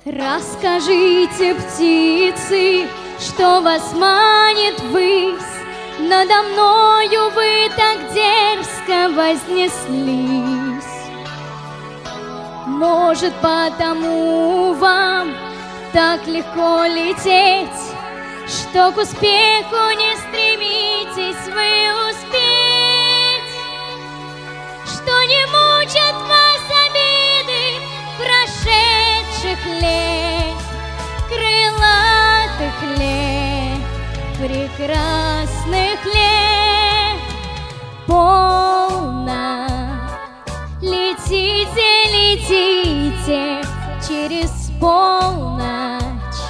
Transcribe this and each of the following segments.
Расскажите, птицы, что вас манит ввысь, надо мною вы так дерзко вознеслись. Может, потому вам так легко лететь, что к успеху не стремитесь вы успеть, что не мучат вас обиды прошедших лет, крылатых лет, прекрасных лет. Полно летите, летите через полночь,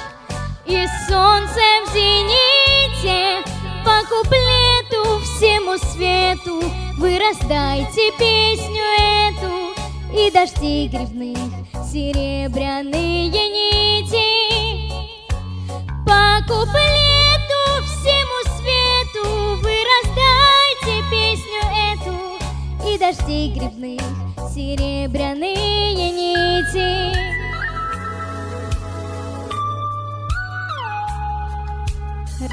и солнце в зените по куплету всему свету вы раздайте песню эту, и дожди грибных серебряные нити. По куплету всему свету вы раздайте песню эту, и дожди грибных серебряные нити.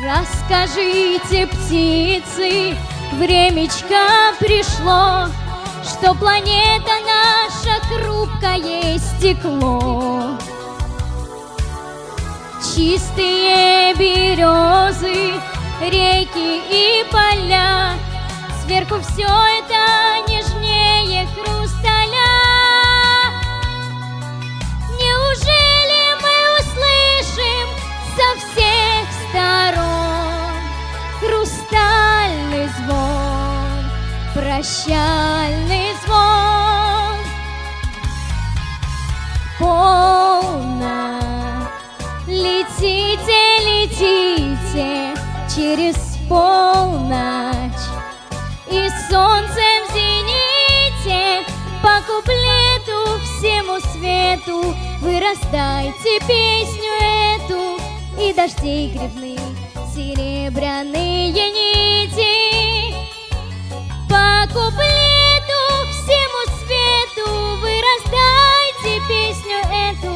Расскажите, птицы, времечко пришло, что планета наша хрупкое стекло. Чистые березы, реки и поля, сверху все это нежнее хрусталя. Неужели мы услышим со всех сторон хрустальный звон, прощальный звон? Полно летите, летите через полночь, и солнце в зените по куплету всему свету вы раздайте песню эту, и дождей грибных серебряные нити. По куплету всему свету вы раздайте песню эту,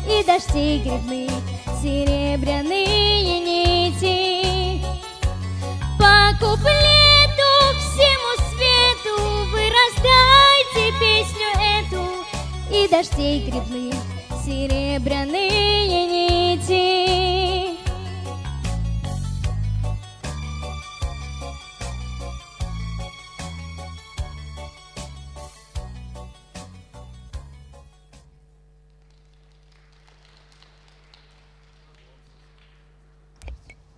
и дождей грибных серебряные нити. По куплету всему свету вы раздайте песню эту, и дождей грибных серебряные нити.